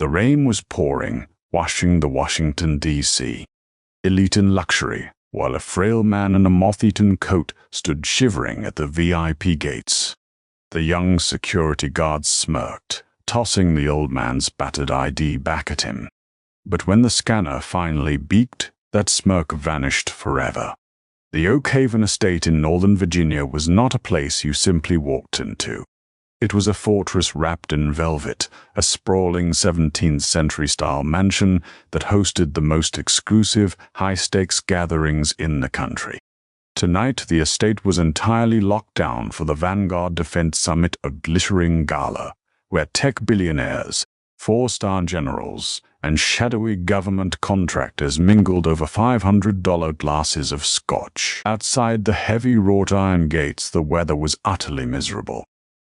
The rain was pouring, washing the Washington, D.C. elite in luxury, while a frail man in a moth-eaten coat stood shivering at the VIP gates. The young security guard smirked, tossing the old man's battered ID back at him. But when the scanner finally beeped, that smirk vanished forever. The Oak Haven estate in Northern Virginia was not a place you simply walked into. It was a fortress wrapped in velvet, a sprawling 17th-century-style mansion that hosted the most exclusive, high-stakes gatherings in the country. Tonight, the estate was entirely locked down for the Vanguard Defense Summit, a glittering gala, where tech billionaires, four-star generals, and shadowy government contractors mingled over $500 glasses of scotch. Outside the heavy wrought iron gates, the weather was utterly miserable.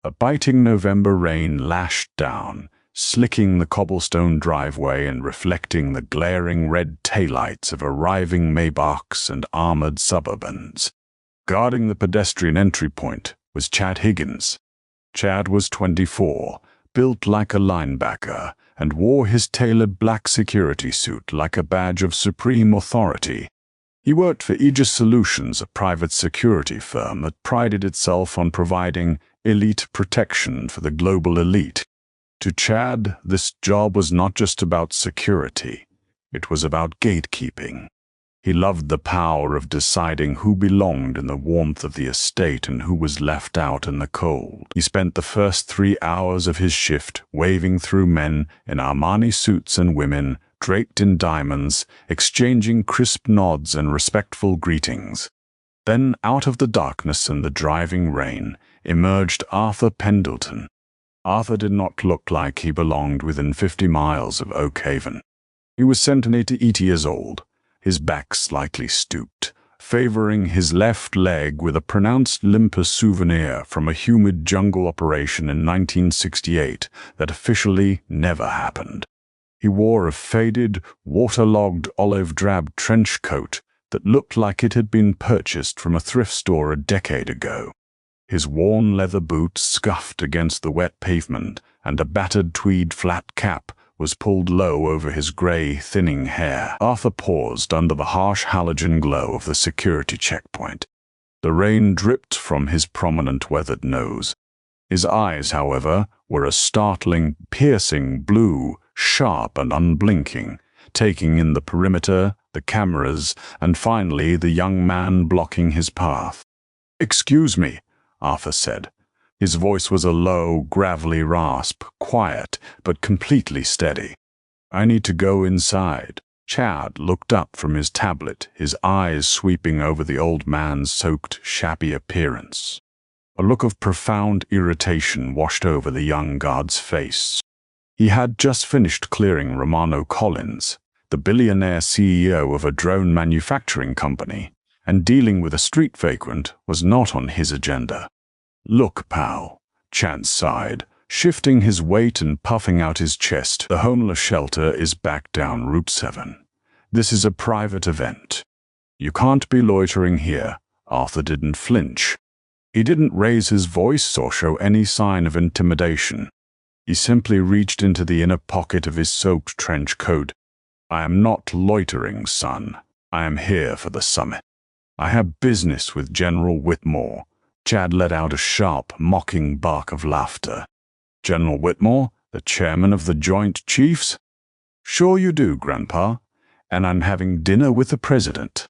A biting November rain lashed down, slicking the cobblestone driveway and reflecting the glaring red taillights of arriving Maybachs and armored Suburbans. Guarding the pedestrian entry point was Chad Higgins. Chad was 24, built like a linebacker, and wore his tailored black security suit like a badge of supreme authority. He worked for Aegis Solutions, a private security firm that prided itself on providing elite protection for the global elite. To Chad, this job was not just about security. It was about gatekeeping. He loved the power of deciding who belonged in the warmth of the estate and who was left out in the cold. He spent the first 3 hours of his shift waving through men in Armani suits and women draped in diamonds, exchanging crisp nods and respectful greetings. Then, out of the darkness and the driving rain, emerged Arthur Pendleton. Arthur did not look like he belonged within 50 miles of Oak Haven. He was 70 years old, his back slightly stooped, favoring his left leg with a pronounced limp souvenir from a humid jungle operation in 1968 that officially never happened. He wore a faded, waterlogged olive-drab trench coat that looked like it had been purchased from a thrift store a decade ago. His worn leather boots scuffed against the wet pavement, and a battered tweed flat cap was pulled low over his gray, thinning hair. Arthur paused under the harsh halogen glow of the security checkpoint. The rain dripped from his prominent weathered nose. His eyes, however, were a startling, piercing blue, sharp and unblinking, taking in the perimeter, the cameras, and finally the young man blocking his path. "Excuse me," Arthur said. His voice was a low, gravelly rasp, quiet, but completely steady. "I need to go inside." Chad looked up from his tablet, his eyes sweeping over the old man's soaked, shabby appearance. A look of profound irritation washed over the young guard's face. He had just finished clearing Romano Collins, the billionaire CEO of a drone manufacturing company, and dealing with a street vagrant was not on his agenda. "Look, pal," Chad sighed, shifting his weight and puffing out his chest. "The homeless shelter is back down Route 7. This is a private event. You can't be loitering here." Arthur didn't flinch. He didn't raise his voice or show any sign of intimidation. He simply reached into the inner pocket of his soaked trench coat. "I am not loitering, son. I am here for the summit. I have business with General Whitmore." Chad let out a sharp, mocking bark of laughter. "General Whitmore, the chairman of the Joint Chiefs?" "Sure you do, Grandpa. And I'm having dinner with the president.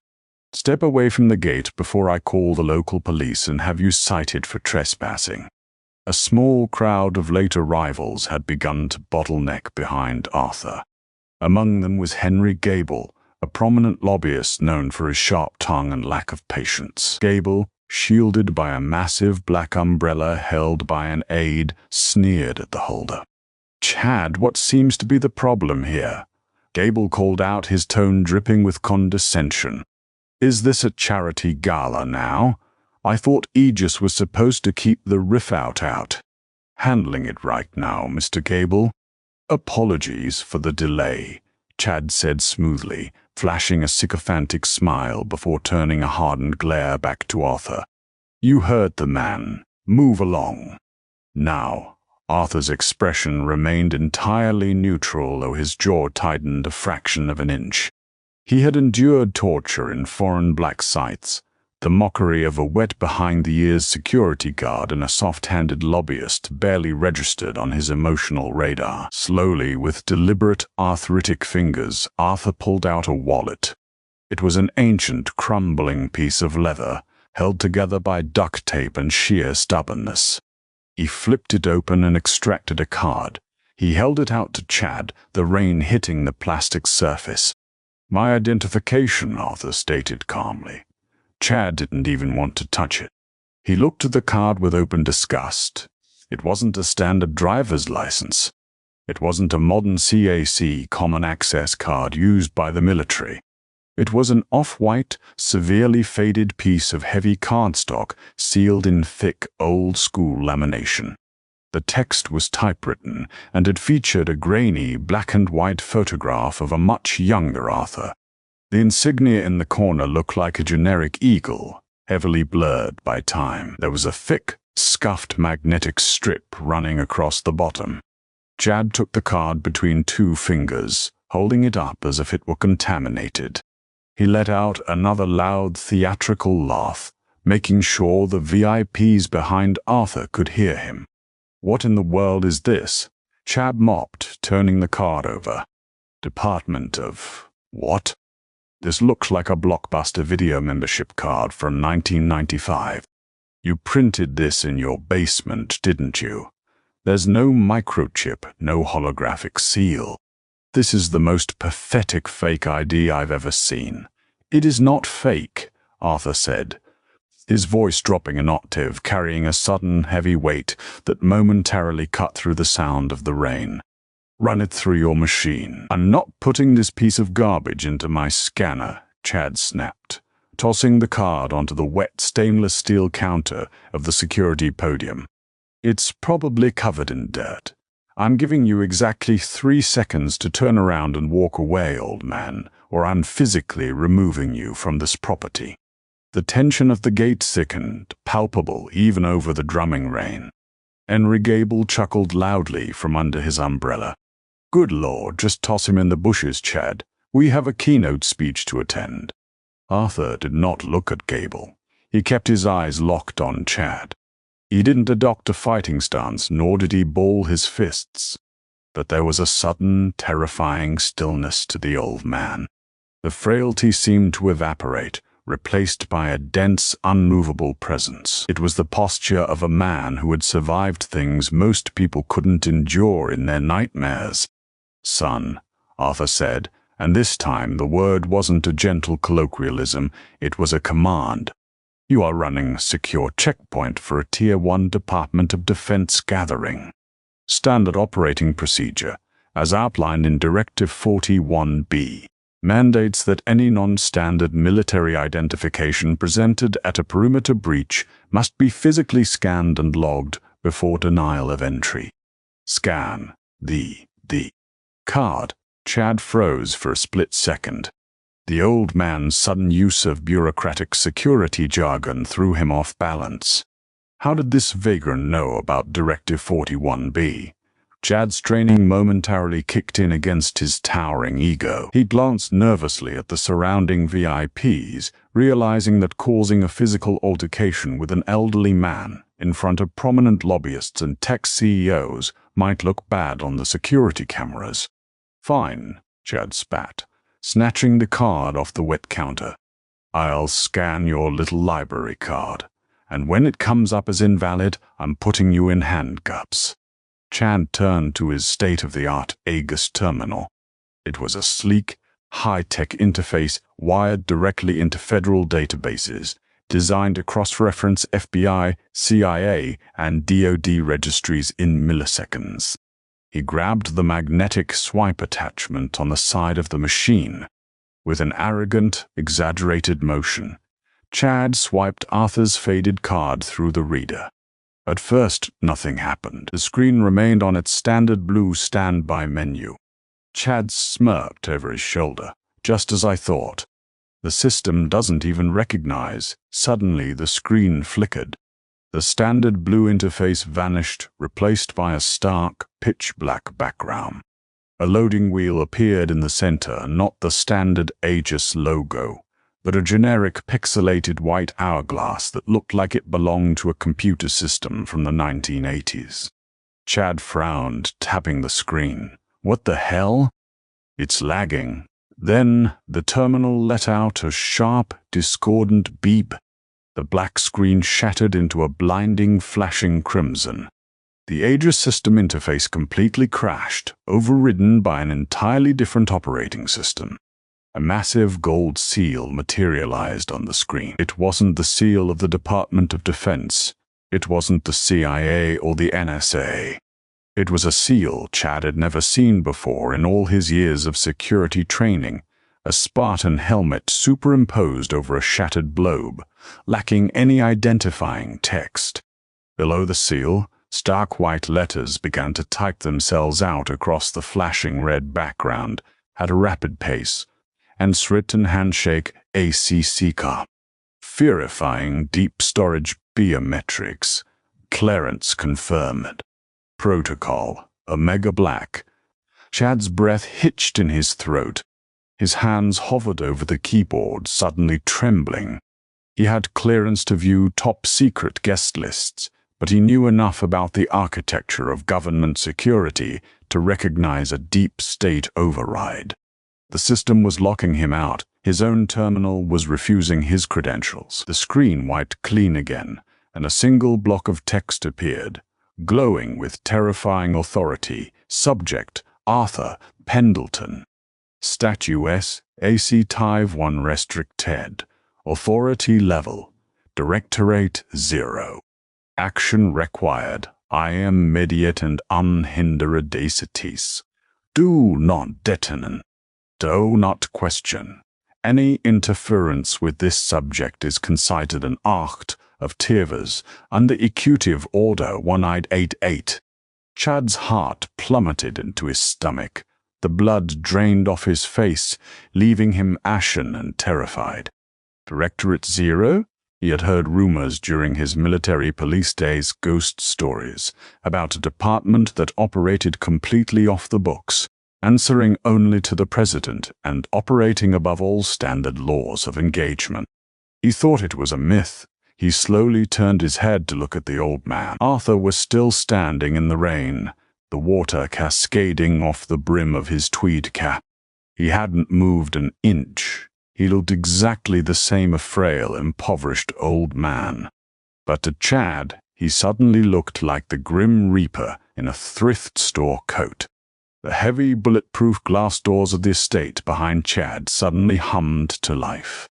Step away from the gate before I call the local police and have you cited for trespassing." A small crowd of late arrivals had begun to bottleneck behind Arthur. Among them was Henry Gable, a prominent lobbyist known for his sharp tongue and lack of patience. Gable, shielded by a massive black umbrella held by an aide, sneered at the holder. "Chad, what seems to be the problem here?" Gable called out, his tone dripping with condescension. "Is this a charity gala now? I thought Aegis was supposed to keep the riff-out out." "Handling it right now, Mr. Gable." "Apologies for the delay," Chad said smoothly, flashing a sycophantic smile before turning a hardened glare back to Arthur. "You heard the man. Move along." Now, Arthur's expression remained entirely neutral, though his jaw tightened a fraction of an inch. He had endured torture in foreign black sites, the mockery of a wet behind-the-ears security guard and a soft-handed lobbyist barely registered on his emotional radar. Slowly, with deliberate, arthritic fingers, Arthur pulled out a wallet. It was an ancient, crumbling piece of leather, held together by duct tape and sheer stubbornness. He flipped it open and extracted a card. He held it out to Chad, the rain hitting the plastic surface. "My identification," Arthur stated calmly. Chad didn't even want to touch it. He looked at the card with open disgust. It wasn't a standard driver's license. It wasn't a modern CAC common access card used by the military. It was an off-white, severely faded piece of heavy cardstock sealed in thick, old-school lamination. The text was typewritten, and it featured a grainy, black-and-white photograph of a much younger Arthur. The insignia in the corner looked like a generic eagle, heavily blurred by time. There was a thick, scuffed magnetic strip running across the bottom. Chad took the card between two fingers, holding it up as if it were contaminated. He let out another loud, theatrical laugh, making sure the VIPs behind Arthur could hear him. "What in the world is this?" Chad mopped, turning the card over. "Department of what?" "This looks like a Blockbuster video membership card from 1995. You printed this in your basement, didn't you? There's no microchip, no holographic seal. This is the most pathetic fake ID I've ever seen." "It is not fake," Arthur said, his voice dropping an octave, carrying a sudden, heavy weight that momentarily cut through the sound of the rain. "Run it through your machine." "I'm not putting this piece of garbage into my scanner," Chad snapped, tossing the card onto the wet stainless steel counter of the security podium. "It's probably covered in dirt. I'm giving you exactly 3 seconds to turn around and walk away, old man, or I'm physically removing you from this property." The tension of the gate thickened, palpable even over the drumming rain. Henry Gable chuckled loudly from under his umbrella. "Good Lord, just toss him in the bushes, Chad. We have a keynote speech to attend." Arthur did not look at Gable. He kept his eyes locked on Chad. He didn't adopt a fighting stance, nor did he ball his fists. But there was a sudden, terrifying stillness to the old man. The frailty seemed to evaporate, replaced by a dense, unmovable presence. It was the posture of a man who had survived things most people couldn't endure in their nightmares. "Son," Arthur said, and this time the word wasn't a gentle colloquialism, it was a command. "You are running a secure checkpoint for a Tier 1 Department of Defense gathering. Standard operating procedure, as outlined in Directive 41B. Mandates that any non-standard military identification presented at a perimeter breach must be physically scanned and logged before denial of entry." Scan the card. Chad froze for a split second. The old man's sudden use of bureaucratic security jargon threw him off balance. How did this vagrant know about Directive 41B? Chad's training momentarily kicked in against his towering ego. He glanced nervously at the surrounding VIPs, realizing that causing a physical altercation with an elderly man in front of prominent lobbyists and tech CEOs might look bad on the security cameras. "Fine," Chad spat, snatching the card off the wet counter. "I'll scan your little library card, and when it comes up as invalid, I'm putting you in handcuffs." Chad turned to his state-of-the-art Aegis terminal. It was a sleek, high-tech interface wired directly into federal databases, designed to cross-reference FBI, CIA, and DoD registries in milliseconds. He grabbed the magnetic swipe attachment on the side of the machine. With an arrogant, exaggerated motion, Chad swiped Arthur's faded card through the reader. At first, nothing happened. The screen remained on its standard blue standby menu. Chad smirked over his shoulder. "Just as I thought. The system doesn't even recognize." Suddenly, the screen flickered. The standard blue interface vanished, replaced by a stark, pitch-black background. A loading wheel appeared in the center, not the standard Aegis logo, but a generic pixelated white hourglass that looked like it belonged to a computer system from the 1980s. Chad frowned, tapping the screen. What the hell? It's lagging. Then the terminal let out a sharp, discordant beep. The black screen shattered into a blinding, flashing crimson. The Aegis system interface completely crashed, overridden by an entirely different operating system. A massive gold seal materialized on the screen. It wasn't the seal of the Department of Defense. It wasn't the CIA or the NSA. It was a seal Chad had never seen before in all his years of security training, a Spartan helmet superimposed over a shattered globe, lacking any identifying text. Below the seal, stark white letters began to type themselves out across the flashing red background at a rapid pace, and written handshake ACCA. Verifying deep storage biometrics. Clearance confirmed. Protocol, Omega Black. Chad's breath hitched in his throat. His hands hovered over the keyboard, suddenly trembling. He had clearance to view top-secret guest lists, but he knew enough about the architecture of government security to recognize a deep-state override. The system was locking him out. His own terminal was refusing his credentials. The screen wiped clean again, and a single block of text appeared, glowing with terrifying authority. Subject, Arthur Pendleton. Status, AC Type 1 restricted. Authority level, Directorate 0. Action required. I am immediate and unhindered dacities. Do not detonate. Do not question. Any interference with this subject is considered an act of Tivers under Executive Order 1888. Chad's heart plummeted into his stomach. The blood drained off his face, leaving him ashen and terrified. Directorate 0? He had heard rumors during his military police days, ghost stories, about a department that operated completely off the books, answering only to the president and operating above all standard laws of engagement. He thought it was a myth. He slowly turned his head to look at the old man. Arthur was still standing in the rain, the water cascading off the brim of his tweed cap. He hadn't moved an inch. He looked exactly the same, a frail, impoverished old man. But to Chad, he suddenly looked like the Grim Reaper in a thrift store coat. The heavy, bulletproof glass doors of the estate behind Chad suddenly hummed to life.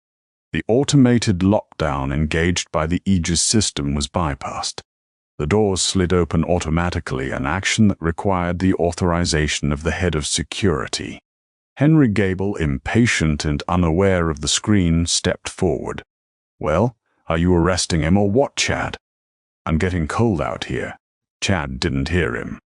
The automated lockdown engaged by the Aegis system was bypassed. The doors slid open automatically, an action that required the authorization of the head of security. Henry Gable, impatient and unaware of the screen, stepped forward. Well, are you arresting him or what, Chad? I'm getting cold out here. Chad didn't hear him.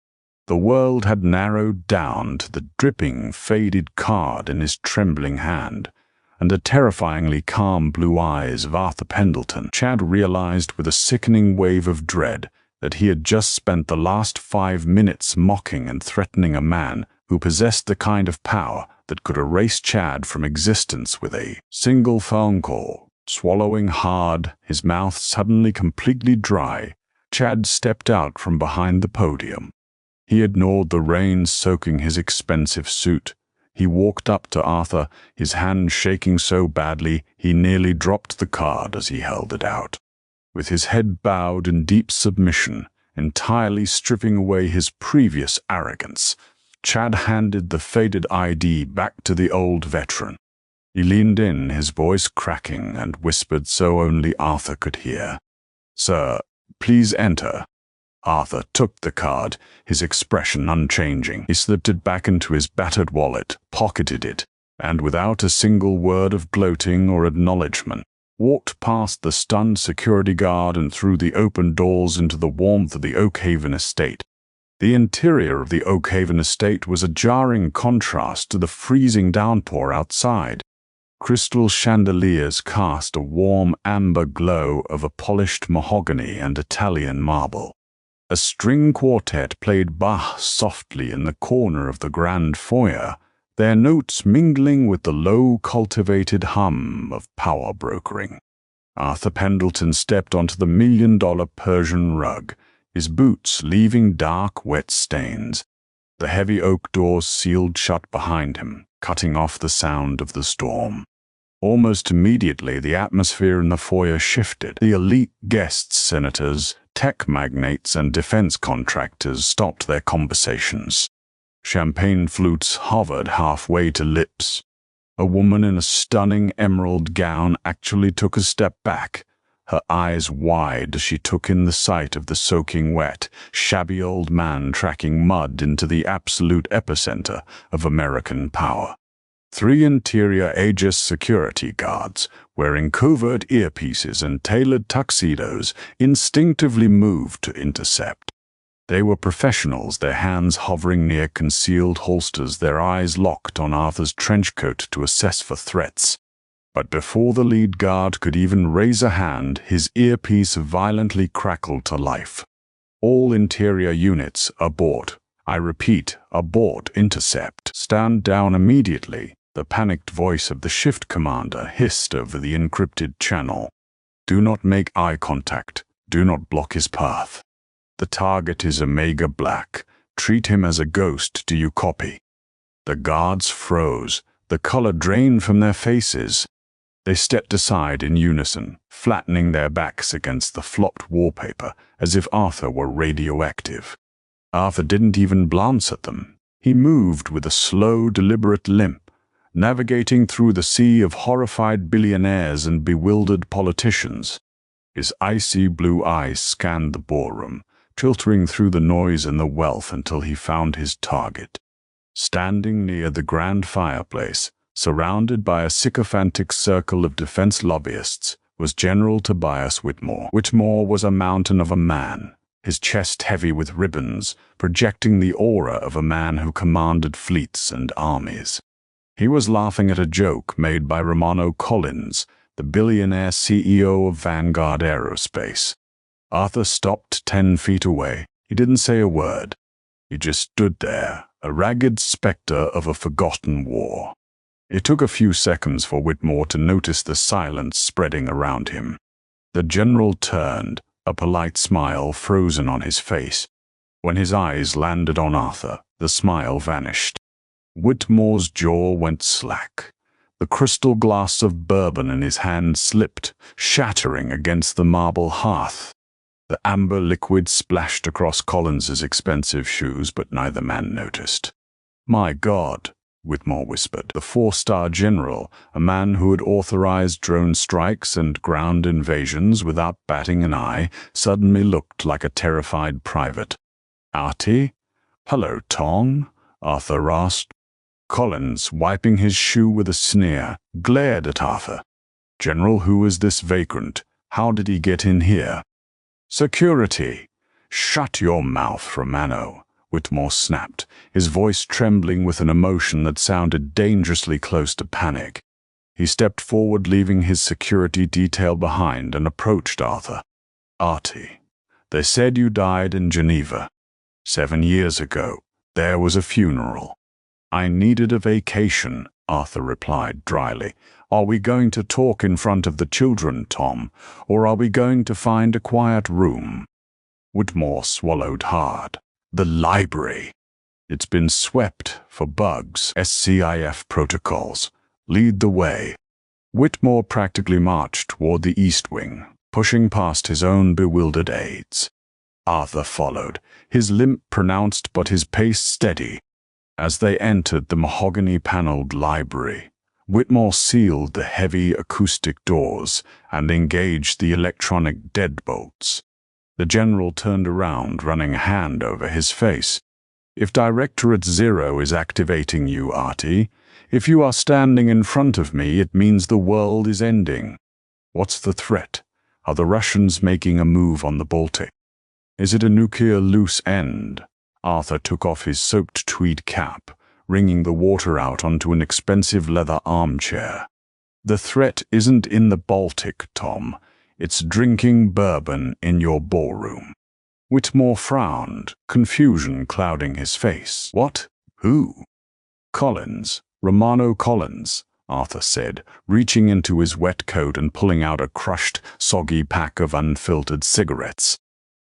The world had narrowed down to the dripping, faded card in his trembling hand, and the terrifyingly calm blue eyes of Arthur Pendleton. Chad realized with a sickening wave of dread that he had just spent the last 5 minutes mocking and threatening a man who possessed the kind of power that could erase Chad from existence with a single phone call. Swallowing hard, his mouth suddenly completely dry, Chad stepped out from behind the podium. He ignored the rain soaking his expensive suit. He walked up to Arthur, his hand shaking so badly he nearly dropped the card as he held it out. With his head bowed in deep submission, entirely stripping away his previous arrogance, Chad handed the faded ID back to the old veteran. He leaned in, his voice cracking, and whispered so only Arthur could hear. "Sir, please enter." Arthur took the card, his expression unchanging. He slipped it back into his battered wallet, pocketed it, and without a single word of gloating or acknowledgement, walked past the stunned security guard and through the open doors into the warmth of the Oakhaven estate. The interior of the Oakhaven estate was a jarring contrast to the freezing downpour outside. Crystal chandeliers cast a warm amber glow over polished mahogany and Italian marble. A string quartet played Bach softly in the corner of the grand foyer, their notes mingling with the low, cultivated hum of power brokering. Arthur Pendleton stepped onto the $1,000,000 Persian rug, his boots leaving dark, wet stains. The heavy oak doors sealed shut behind him, cutting off the sound of the storm. Almost immediately, the atmosphere in the foyer shifted. The elite guests, senators, tech magnates, and defense contractors stopped their conversations. Champagne flutes hovered halfway to lips. A woman in a stunning emerald gown actually took a step back, her eyes wide as she took in the sight of the soaking wet, shabby old man tracking mud into the absolute epicenter of American power. 3 interior Aegis security guards, wearing covert earpieces and tailored tuxedos, instinctively moved to intercept. They were professionals, their hands hovering near concealed holsters, their eyes locked on Arthur's trench coat to assess for threats. But before the lead guard could even raise a hand, his earpiece violently crackled to life. All interior units, abort. I repeat, abort, intercept. Stand down immediately. The panicked voice of the shift commander hissed over the encrypted channel. Do not make eye contact. Do not block his path. The target is Omega Black. Treat him as a ghost. Do you copy? The guards froze. The color drained from their faces. They stepped aside in unison, flattening their backs against the flopped wallpaper as if Arthur were radioactive. Arthur didn't even glance at them. He moved with a slow, deliberate limp, navigating through the sea of horrified billionaires and bewildered politicians. His icy blue eyes scanned the ballroom, filtering through the noise and the wealth until he found his target. Standing near the grand fireplace, surrounded by a sycophantic circle of defense lobbyists, was General Tobias Whitmore. Whitmore was a mountain of a man, his chest heavy with ribbons, projecting the aura of a man who commanded fleets and armies. He was laughing at a joke made by Romano Collins, the billionaire CEO of Vanguard Aerospace. Arthur stopped 10 feet away. He didn't say a word. He just stood there, a ragged specter of a forgotten war. It took a few seconds for Whitmore to notice the silence spreading around him. The general turned, a polite smile frozen on his face. When his eyes landed on Arthur, the smile vanished. Whitmore's jaw went slack. The crystal glass of bourbon in his hand slipped, shattering against the marble hearth. The amber liquid splashed across Collins's expensive shoes, but neither man noticed. "My God," Whitmore whispered. The 4-star general, a man who had authorized drone strikes and ground invasions without batting an eye, suddenly looked like a terrified private. "Artie?" "Hello, Tom," Arthur asked. Collins, wiping his shoe with a sneer, glared at Arthur. "General, who is this vagrant? How did he get in here?" "Security." "Shut your mouth, Romano," Whitmore snapped, his voice trembling with an emotion that sounded dangerously close to panic. He stepped forward, leaving his security detail behind, and approached Arthur. "Artie, they said you died in Geneva. 7 years ago, there was a funeral." "I needed a vacation," Arthur replied dryly. "Are we going to talk in front of the children, Tom, or are we going to find a quiet room?" Whitmore swallowed hard. "The library. It's been swept for bugs. SCIF protocols. Lead the way." Whitmore practically marched toward the East Wing, pushing past his own bewildered aides. Arthur followed, his limp pronounced but his pace steady. As they entered the mahogany-paneled library, Whitmore sealed the heavy acoustic doors and engaged the electronic deadbolts. The general turned around, running a hand over his face. "If Directorate Zero is activating you, Artie, if you are standing in front of me, it means the world is ending. What's the threat? Are the Russians making a move on the Baltic? Is it a nuclear loose end?" Arthur took off his soaked tweed cap, wringing the water out onto an expensive leather armchair. The threat isn't in the Baltic, Tom. It's drinking bourbon in your ballroom. Whitmore frowned, confusion clouding his face. What? Who? Collins. Romano Collins, Arthur said, reaching into his wet coat and pulling out a crushed, soggy pack of unfiltered cigarettes.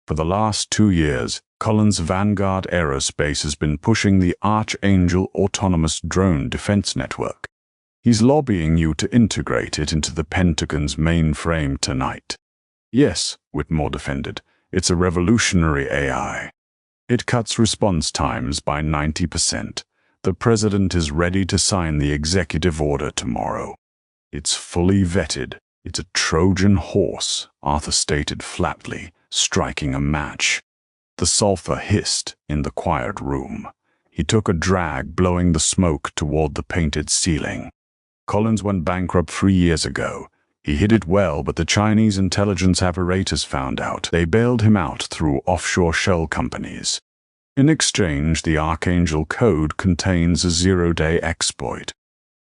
For the last 2 years, Collins' Vanguard Aerospace has been pushing the Archangel autonomous drone defense network. He's lobbying you to integrate it into the Pentagon's mainframe tonight. Yes, Whitmore defended. It's a revolutionary AI. It cuts response times by 90%. The president is ready to sign the executive order tomorrow. It's fully vetted. It's a Trojan horse, Arthur stated flatly, striking a match. The sulfur hissed in the quiet room. He took a drag, blowing the smoke toward the painted ceiling. Collins went bankrupt 3 years ago. He hid it well, but the Chinese intelligence apparatus found out. They bailed him out through offshore shell companies. In exchange, the Archangel code contains a 0-day exploit.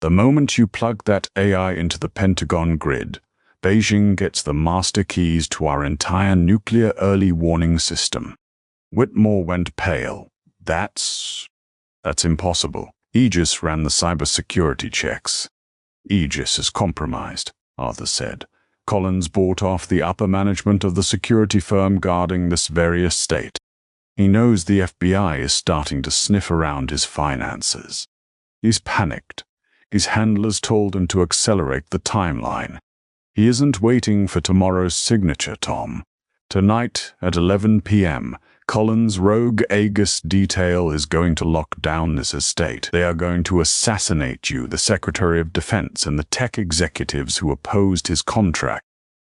The moment you plug that AI into the Pentagon grid, Beijing gets the master keys to our entire nuclear early warning system. Whitmore went pale. That's impossible. Aegis ran the cybersecurity checks. Aegis is compromised, Arthur said. Collins bought off the upper management of the security firm guarding this very estate. He knows the FBI is starting to sniff around his finances. He's panicked. His handlers told him to accelerate the timeline. He isn't waiting for tomorrow's signature, Tom. Tonight at 11 p.m., Collins' rogue Aegis detail is going to lock down this estate. They are going to assassinate you, the Secretary of Defense, and the tech executives who opposed his contract.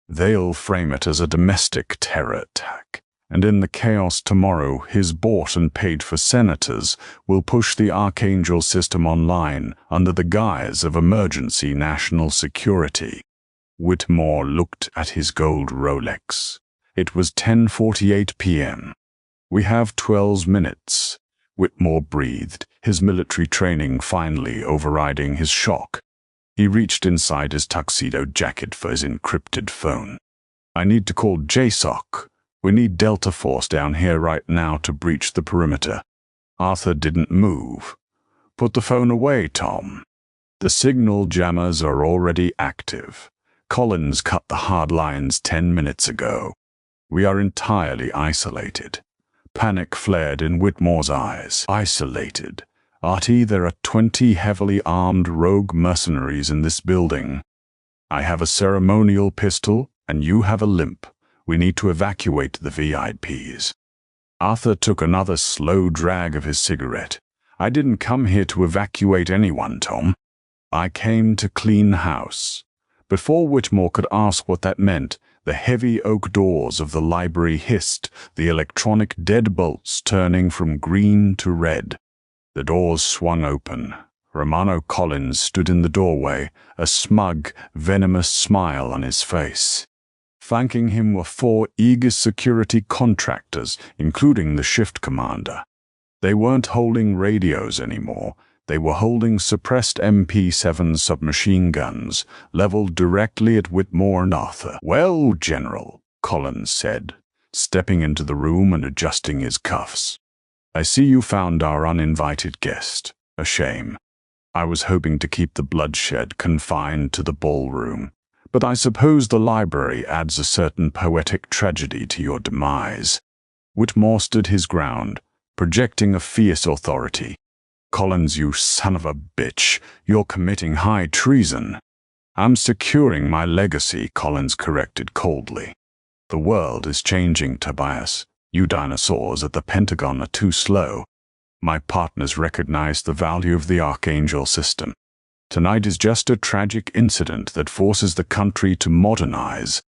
They'll frame it as a domestic terror attack. And in the chaos tomorrow, his bought and paid for senators will push the Archangel system online under the guise of emergency national security. Whitmore looked at his gold Rolex. It was 10:48 p.m. We have 12 minutes, Whitmore breathed, his military training finally overriding his shock. He reached inside his tuxedo jacket for his encrypted phone. I need to call JSOC. We need Delta Force down here right now to breach the perimeter. Arthur didn't move. Put the phone away, Tom. The signal jammers are already active. Collins cut the hard lines 10 minutes ago. We are entirely isolated. Panic flared in Whitmore's eyes. Isolated? Artie, there are 20 heavily armed rogue mercenaries in this building. I have a ceremonial pistol, and you have a limp. We need to evacuate the VIPs. Arthur took another slow drag of his cigarette. I didn't come here to evacuate anyone, Tom. I came to clean house. Before Whitmore could ask what that meant, the heavy oak doors of the library hissed, the electronic deadbolts turning from green to red. The doors swung open. Romano Collins stood in the doorway, a smug, venomous smile on his face. Flanking him were 4 Aegis security contractors, including the shift commander. They weren't holding radios anymore. They were holding suppressed MP7 submachine guns, leveled directly at Whitmore and Arthur. "Well, General," Collins said, stepping into the room and adjusting his cuffs. "I see you found our uninvited guest. A shame. I was hoping to keep the bloodshed confined to the ballroom. But I suppose the library adds a certain poetic tragedy to your demise." Whitmore stood his ground, projecting a fierce authority. "Collins, you son of a bitch, you're committing high treason." "I'm securing my legacy," Collins corrected coldly. "The world is changing, Tobias. You dinosaurs at the Pentagon are too slow. My partners recognize the value of the Archangel system. Tonight is just a tragic incident that forces the country to modernize."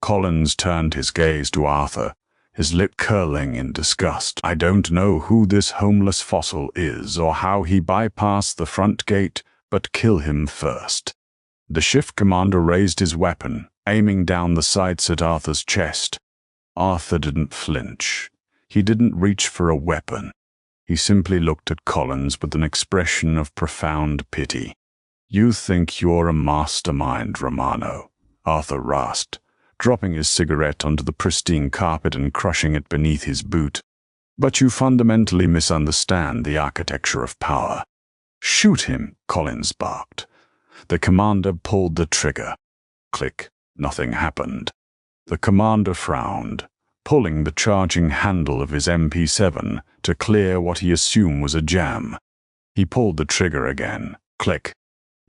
Collins turned his gaze to Arthur, his lip curling in disgust. "I don't know who this homeless fossil is or how he bypassed the front gate, but kill him first." The shift commander raised his weapon, aiming down the sights at Arthur's chest. Arthur didn't flinch. He didn't reach for a weapon. He simply looked at Collins with an expression of profound pity. You think you're a mastermind, Romano, Arthur rasped, dropping his cigarette onto the pristine carpet and crushing it beneath his boot. But you fundamentally misunderstand the architecture of power. Shoot him, Collins barked. The commander pulled the trigger. Click. Nothing happened. The commander frowned, pulling the charging handle of his MP7 to clear what he assumed was a jam. He pulled the trigger again. Click.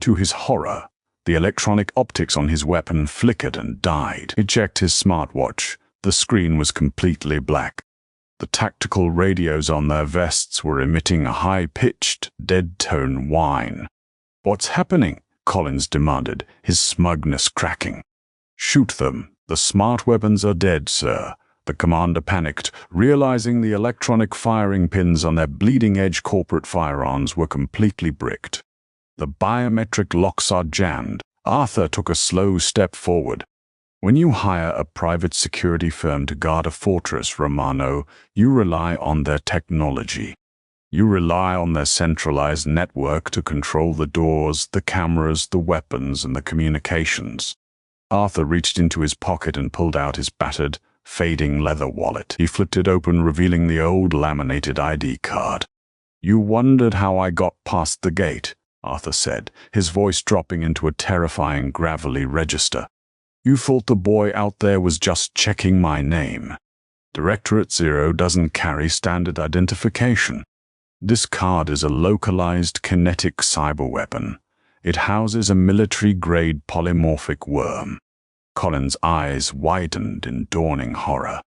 To his horror, the electronic optics on his weapon flickered and died. He checked his smartwatch. The screen was completely black. The tactical radios on their vests were emitting a high-pitched, dead-tone whine. "What's happening?" Collins demanded, his smugness cracking. "Shoot them. The smart weapons are dead, sir." The commander panicked, realizing the electronic firing pins on their bleeding-edge corporate firearms were completely bricked. The biometric locks are jammed. Arthur took a slow step forward. When you hire a private security firm to guard a fortress, Romano, you rely on their technology. You rely on their centralized network to control the doors, the cameras, the weapons, and the communications. Arthur reached into his pocket and pulled out his battered, fading leather wallet. He flipped it open, revealing the old laminated ID card. "You wondered how I got past the gate," Arthur said, his voice dropping into a terrifying gravelly register. "You thought the boy out there was just checking my name. Directorate Zero doesn't carry standard identification. This card is a localized kinetic cyber weapon. It houses a military-grade polymorphic worm." Collins' eyes widened in dawning horror.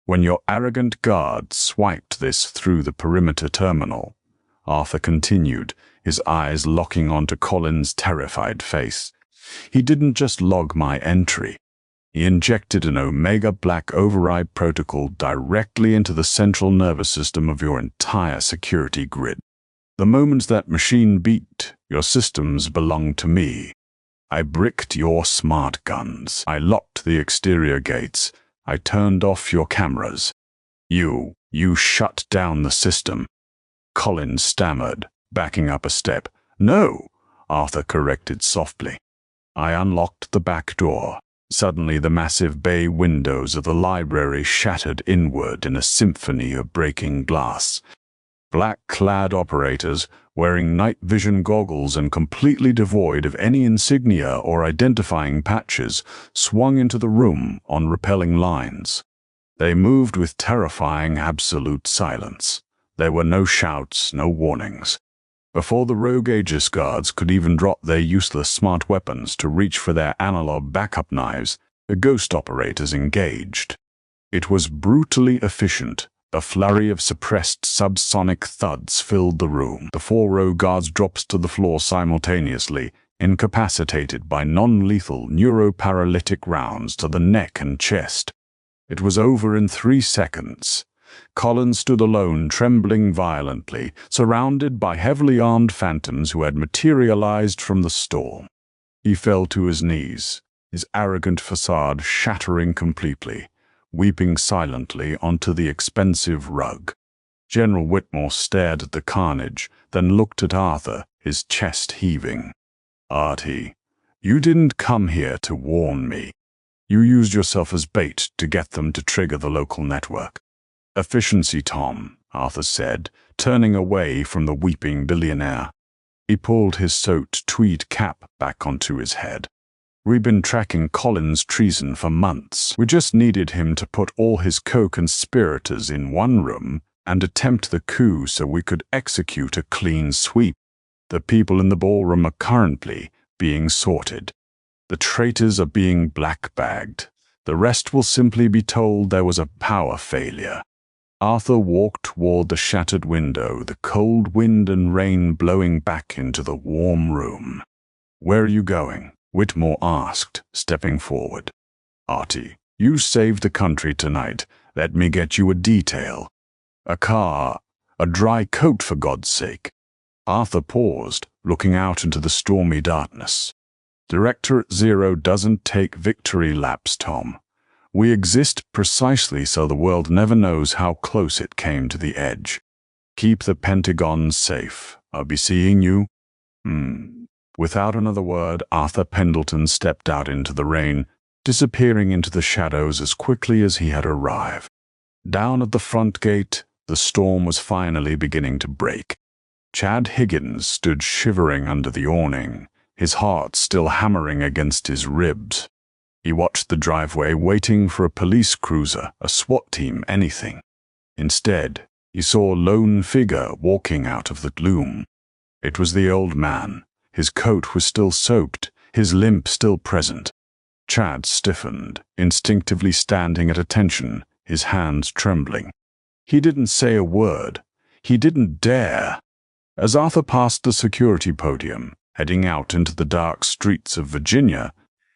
"When your arrogant guard swiped this through the perimeter terminal," Arthur continued, his eyes locking onto Collins' terrified face, "he didn't just log my entry. He injected an Omega Black override protocol directly into the central nervous system of your entire security grid. The moment that machine beat, your systems belonged to me. I bricked your smart guns. I locked the exterior gates. I turned off your cameras. You shut down the system." Collins stammered, backing up a step. "No," Arthur corrected softly. "I unlocked the back door." Suddenly the massive bay windows of the library shattered inward in a symphony of breaking glass. Black-clad operators, wearing night vision goggles and completely devoid of any insignia or identifying patches, swung into the room on repelling lines. They moved with terrifying absolute silence. There were no shouts, no warnings. Before the rogue Aegis guards could even drop their useless smart weapons to reach for their analog backup knives, the ghost operators engaged. It was brutally efficient. A flurry of suppressed subsonic thuds filled the room. The 4 rogue guards dropped to the floor simultaneously, incapacitated by non-lethal neuroparalytic rounds to the neck and chest. It was over in 3 seconds. Collins stood alone, trembling violently, surrounded by heavily armed phantoms who had materialized from the storm. He fell to his knees, his arrogant facade shattering completely, weeping silently onto the expensive rug. General Whitmore stared at the carnage, then looked at Arthur, his chest heaving. "Artie, you didn't come here to warn me. You used yourself as bait to get them to trigger the local network." "Efficiency, Tom," Arthur said, turning away from the weeping billionaire. He pulled his soaked tweed cap back onto his head. "We've been tracking Collins' treason for months. We just needed him to put all his co-conspirators in one room and attempt the coup so we could execute a clean sweep. The people in the ballroom are currently being sorted. The traitors are being black-bagged. The rest will simply be told there was a power failure." Arthur walked toward the shattered window, the cold wind and rain blowing back into the warm room. "Where are you going?" Whitmore asked, stepping forward. "Artie, you saved the country tonight. Let me get you a detail. A car, a dry coat for God's sake." Arthur paused, looking out into the stormy darkness. "Directorate Zero doesn't take victory laps, Tom. We exist precisely so the world never knows how close it came to the edge. Keep the Pentagon safe. I'll be seeing you." Without another word, Arthur Pendleton stepped out into the rain, disappearing into the shadows as quickly as he had arrived. Down at the front gate, the storm was finally beginning to break. Chad Higgins stood shivering under the awning, his heart still hammering against his ribs. He watched the driveway, waiting for a police cruiser, a SWAT team, anything. Instead, he saw a lone figure walking out of the gloom. It was the old man. His coat was still soaked, his limp still present. Chad stiffened, instinctively standing at attention, his hands trembling. He didn't say a word. He didn't dare. As Arthur passed the security podium, heading out into the dark streets of Virginia,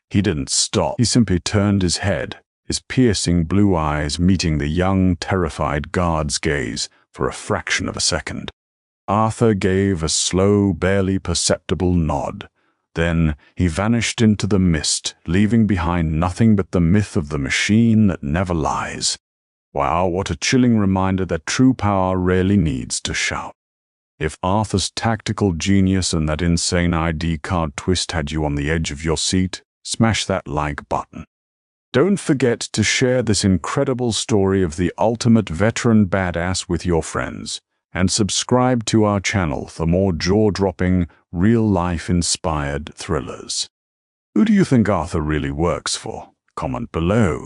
he didn't stop. He simply turned his head, his piercing blue eyes meeting the young, terrified guard's gaze for a fraction of a second. Arthur gave a slow, barely perceptible nod. Then he vanished into the mist, leaving behind nothing but the myth of the machine that never lies. Wow, what a chilling reminder that true power rarely needs to shout. If Arthur's tactical genius and that insane ID card twist had you on the edge of your seat, smash that like button. Don't forget to share this incredible story of the ultimate veteran badass with your friends, and subscribe to our channel for more jaw-dropping, real-life-inspired thrillers. Who do you think Arthur really works for? Comment below.